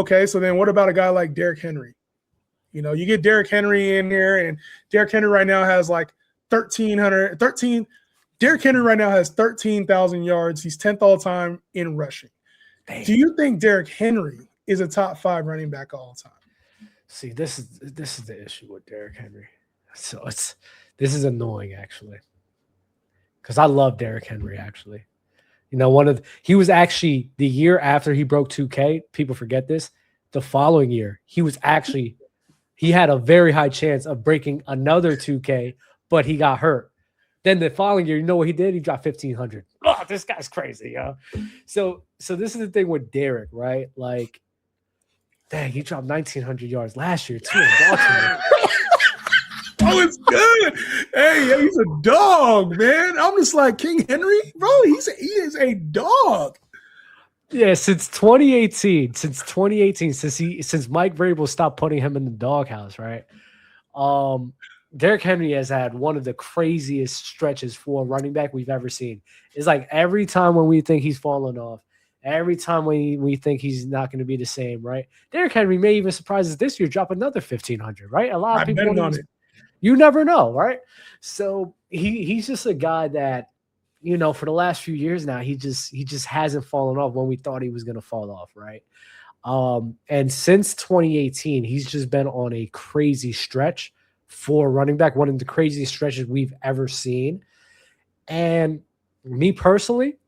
Okay, so then what about a guy like Derrick Henry? You know, you get Derrick Henry in here, and Derrick Henry right now has like 1,313. Derrick Henry right now has 13,000 yards. He's 10th all time in rushing. Dang. Do you think Derrick Henry is a top 5 running back all time? See, this is the issue with Derrick Henry. So this is annoying actually, because I love Derrick Henry actually. You know, he was actually the year after he broke 2K. People forget this. The following year, he had a very high chance of breaking another 2K, but he got hurt. Then the following year, you know what he did? He dropped 1,500. Oh, this guy's crazy, yo. So this is the thing with Derrick, right? Like, dang, he dropped 1,900 yards last year too in Baltimore. Oh, it's good. Hey, he's a dog, man. I'm just like King Henry, bro. He is a dog. Yeah, since 2018, since Mike Vrabel stopped putting him in the doghouse, right? Derrick Henry has had one of the craziest stretches for a running back we've ever seen. It's like every time when we think he's fallen off, every time we think he's not going to be the same, right? Derrick Henry may even surprise us this year, drop another 1,500, right? A lot of people on it. You never know, right? So he's just a guy that, you know, for the last few years now, he just hasn't fallen off when we thought he was going to fall off, right? And since 2018, he's just been on a crazy stretch for running back, one of the craziest stretches we've ever seen. And me personally,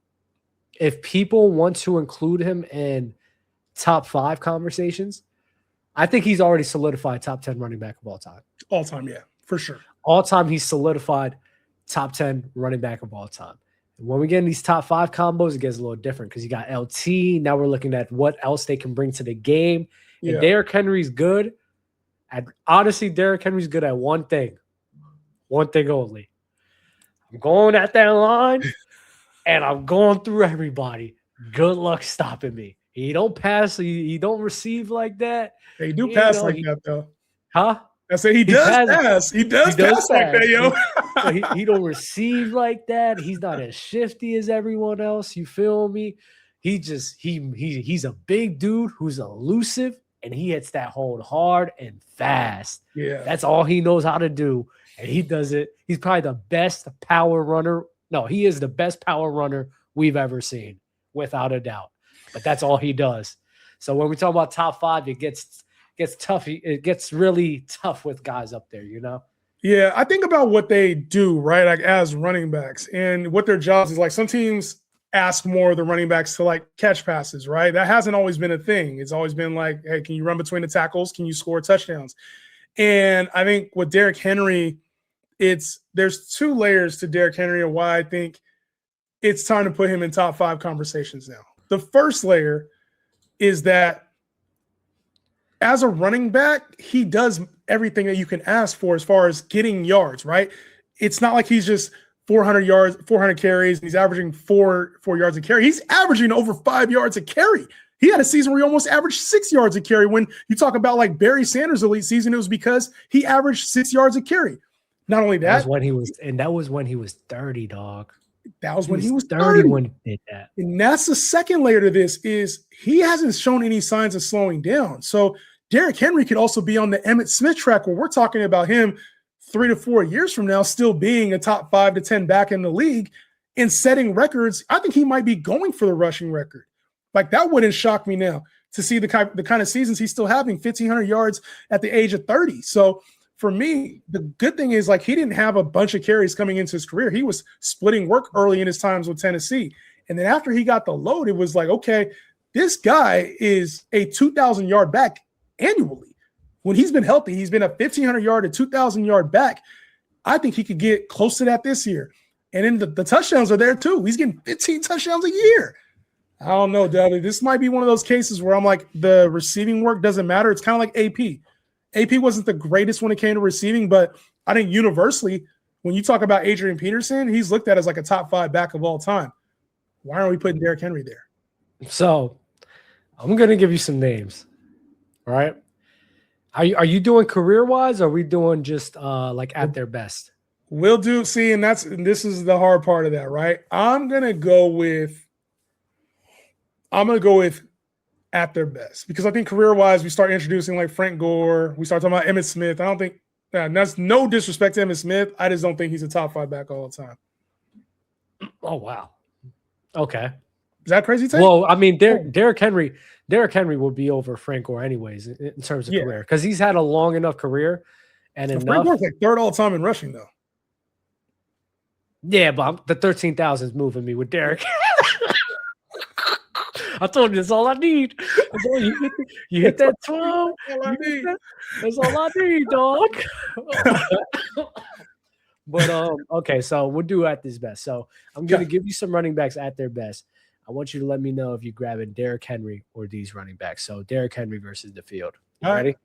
if people want to include him in top 5 conversations, I think he's already solidified top 10 running back of all time. All time, yeah, for sure. All time, he's solidified top 10 running back of all time. And when we get in these top 5 combos, it gets a little different because you got LT. Now we're looking at what else they can bring to the game. And Derrick Henry's good. And honestly, Derrick Henry's good at one thing only. I'm going at that line, and I'm going through everybody. Good luck stopping me. He don't pass. He don't receive like that. They do pass like that, though. Huh? I say he does pass. He does pass like that, yo. He don't receive like that. He's not as shifty as everyone else. You feel me? He's a big dude who's elusive, and he hits that hold hard and fast. Yeah. That's all he knows how to do, and he does it. He's probably the best power runner. No, he is the best power runner we've ever seen, without a doubt. But that's all he does. So when we talk about top 5, it gets tough. It gets really tough with guys up there, you know? Yeah, I think about what they do, right, like as running backs and what their jobs is. Like some teams ask more of the running backs to like catch passes, right? That hasn't always been a thing. It's always been like, hey, can you run between the tackles? Can you score touchdowns? And I think with Derrick Henry, there's 2 layers to Derrick Henry and why I think it's time to put him in top 5 conversations now. The first layer is that as a running back, he does everything that you can ask for as far as getting yards, right? It's not like he's just 400 yards, 400 carries, and he's averaging 4 yards a carry. He's averaging over 5 yards a carry. He had a season where he almost averaged 6 yards a carry. When you talk about like Barry Sanders' elite season, it was because he averaged 6 yards a carry. Not only that, that was when he was 30, dog. That was when he was 30 when he did that. And that's the second layer to this is he hasn't shown any signs of slowing down. So Derrick Henry could also be on the Emmitt Smith track where we're talking about him 3 to 4 years from now still being a top 5 to 10 back in the league and setting records. I think he might be going for the rushing record. Like that wouldn't shock me now to see the kind of seasons he's still having, 1,500 yards at the age of 30. So for me, the good thing is like he didn't have a bunch of carries coming into his career. He was splitting work early in his times with Tennessee. And then after he got the load, it was like, okay, this guy is a 2,000-yard back annually. When he's been healthy, he's been a 1,500-yard to 2,000-yard back. I think he could get close to that this year. And then the touchdowns are there too. He's getting 15 touchdowns a year. I don't know, Dudley. This might be one of those cases where I'm like, the receiving work doesn't matter. It's kind of like AP. AP wasn't the greatest when it came to receiving, but I think universally, when you talk about Adrian Peterson, he's looked at as like a top 5 back of all time. Why aren't we putting Derrick Henry there? So I'm going to give you some names. All right. Are you doing career-wise, or are we doing just like at their best? We'll do. See, and this is the hard part of that, right? I'm gonna go with at their best. Because I think career-wise, we start introducing like Frank Gore. We start talking about Emmitt Smith. I don't think that's no disrespect to Emmitt Smith. I just don't think he's a top 5 back all the time. Oh, wow. Okay. Is that crazy? Well, I mean, Derrick Henry will be over Frank Gore anyways in terms of career because he's had a long enough career and enough. Frank Gore's like 3rd all time in rushing though. Yeah, but the 13,000 is moving me with Derrick. I told you that's all I need. You hit that 12. That's all I need, dog. But okay, so we'll do at this best. So I'm gonna give you some running backs at their best. I want you to let me know if you're grabbing Derrick Henry or these running backs. So Derrick Henry versus the field. You ready?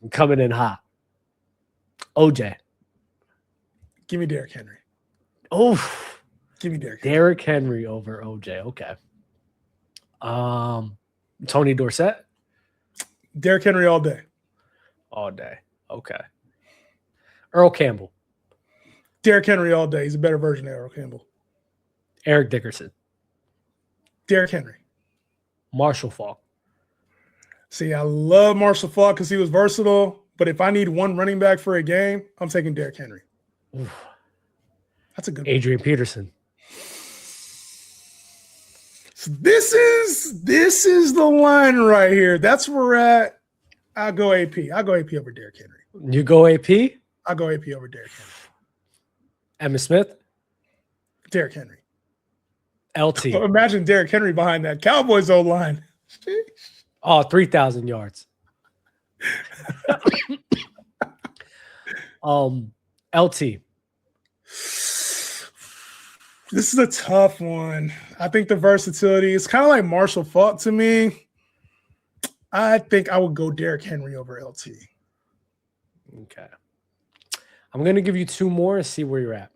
I'm coming in hot. OJ. Give me Derrick Henry. Oh, give me Derrick. Derrick Henry over OJ. Okay. Tony Dorsett. Derrick Henry all day. All day. Okay. Earl Campbell. Derrick Henry all day. He's a better version of Earl Campbell. Eric Dickerson. Derrick Henry. Marshall Faulk. See, I love Marshall Faulk because he was versatile. But if I need one running back for a game, I'm taking Derrick Henry. Oof. That's a good one. Adrian Peterson. So this is the line right here. That's where we're at. I'll go AP. I'll go AP over Derrick Henry. You go AP? I'll go AP over Derrick Henry. Emmitt Smith? Derrick Henry. LT. So imagine Derrick Henry behind that Cowboys O line. Oh, 3,000 yards. LT. This is a tough one. I think the versatility is kind of like Marshall Faulk to me. I think I would go Derrick Henry over LT. Okay. I'm going to give you 2 more and see where you're at.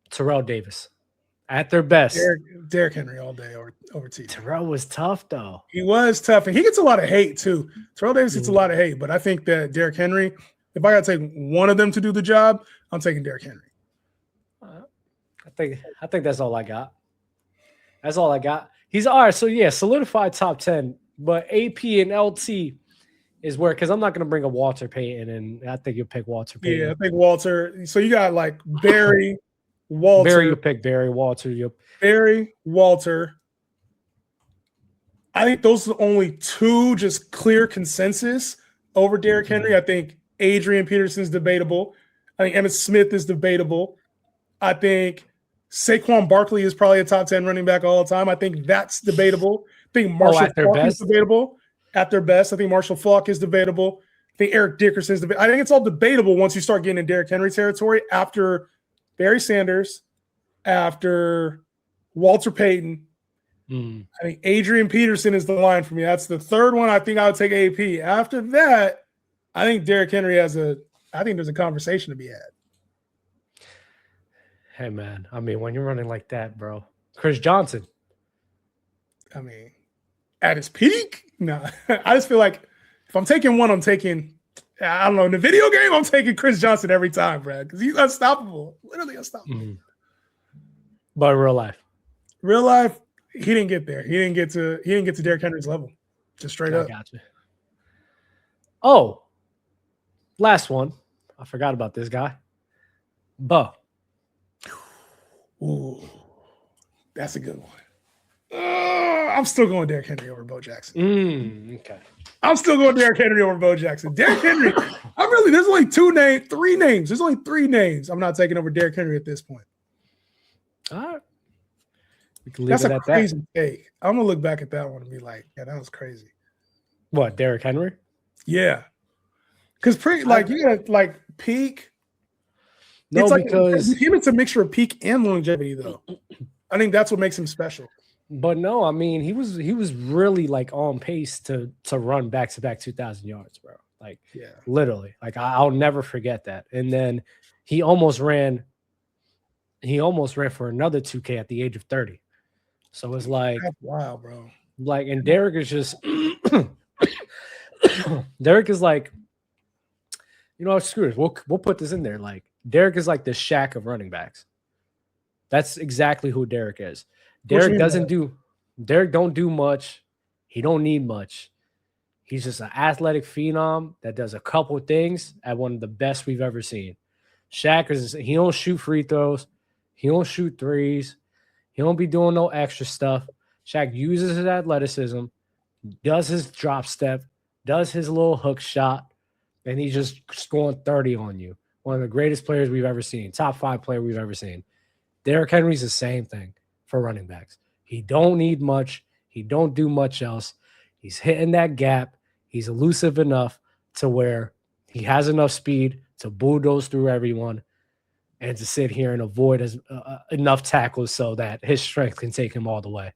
Terrell Davis. At their best. Derrick Henry all day over T. Terrell was tough, though. He was tough. And he gets a lot of hate, too. Terrell Davis gets a lot of hate. But I think that Derrick Henry, if I got to take one of them to do the job, I'm taking Derrick Henry. I think that's all I got. That's all I got. He's all right. So, yeah, solidified top 10. But AP and LT is where, because I'm not going to bring a Walter Payton, and I think you'll pick Walter Payton. Yeah, I think Walter. So you got like Barry, Walter. Barry, you'll pick Barry. Walter, Barry, Walter. I think those are the only 2 just clear consensus over Derrick Henry. I think Adrian Peterson is debatable. I think Emmitt Smith is debatable. I think Saquon Barkley is probably a top 10 running back all the time. I think that's debatable. I think Marshall Faulk is debatable at their best. I think Marshall Faulk is debatable. I think Eric Dickerson is debatable. I think it's all debatable once you start getting in Derrick Henry territory after Barry Sanders, after Walter Payton. I think Adrian Peterson is the line for me. That's the 3rd one. I think I would take AP. After that, I think Derrick Henry I think there's a conversation to be had. Hey, man. I mean, when you're running like that, bro. Chris Johnson. I mean, at his peak? No. I just feel like if I'm taking one, I don't know, in the video game, I'm taking Chris Johnson every time, Brad, because he's unstoppable. Literally unstoppable. But in real life, he didn't get there. He didn't get to Derrick Henry's level. Just straight up. Gotcha. Oh, last one. I forgot about this guy. Bo. Ooh, that's a good one. I'm still going Derrick Henry over Bo Jackson. Okay. I'm still going Derrick Henry over Bo Jackson. Derrick Henry, there's only 3 names. There's only 3 names I'm not taking over Derrick Henry at this point. All right. We can leave it at that. That's a crazy take. I'm going to look back at that one and be like, yeah, that was crazy. What, Derrick Henry? Yeah. Because you got peak. No, because it's a mixture of peak and longevity, though. I think that's what makes him special. But no, I mean, he was really like on pace to run back-to-back 2,000 yards, bro. Like, yeah, literally. Like, I'll never forget that. And then he almost ran for another 2K at the age of 30. So it's like, that's wild, bro. Like, and Derrick is just Derrick is like, screw it. We'll put this in there. Like, Derrick is like the Shaq of running backs. That's exactly who Derrick is. Derrick doesn't do Derrick don't do much. He don't need much. He's just an athletic phenom that does a couple of things at one of the best we've ever seen. Shaq he don't shoot free throws. He don't shoot threes. He don't be doing no extra stuff. Shaq uses his athleticism, does his drop step, does his little hook shot, and he's just scoring 30 on you. One of the greatest players we've ever seen, top 5 player we've ever seen. Derrick Henry's the same thing for running backs. He don't need much. He don't do much else. He's hitting that gap. He's elusive enough to where he has enough speed to bulldoze through everyone and to sit here and avoid enough tackles so that his strength can take him all the way.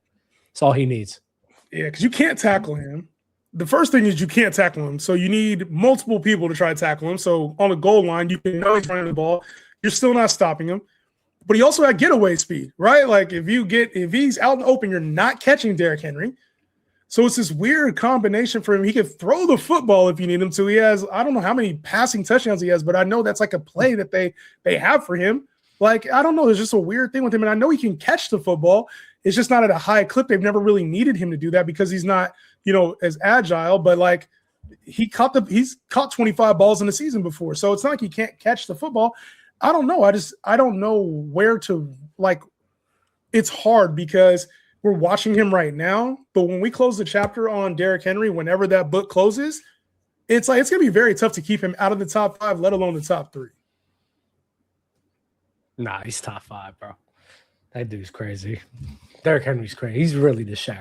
That's all he needs. Yeah, because you can't tackle him. The first thing is you can't tackle him. So you need multiple people to try to tackle him. So on the goal line, you can know he's running the ball. You're still not stopping him. But he also had getaway speed, right? Like if he's out in the open, you're not catching Derrick Henry. So it's this weird combination for him. He can throw the football if you need him to. He has, I don't know how many passing touchdowns he has, but I know that's like a play that they have for him. Like, I don't know. There's just a weird thing with him. And I know he can catch the football. It's just not at a high clip. They've never really needed him to do that because he's not, as agile. But like he's caught 25 balls in the season before. So it's not like he can't catch the football. I don't know. I don't know where to, like, it's hard because we're watching him right now. But when we close the chapter on Derrick Henry, whenever that book closes, it's going to be very tough to keep him out of the top 5, let alone the top 3. Nah, he's top 5, bro. That dude's crazy. Derrick Henry's crazy. He's really the Shaq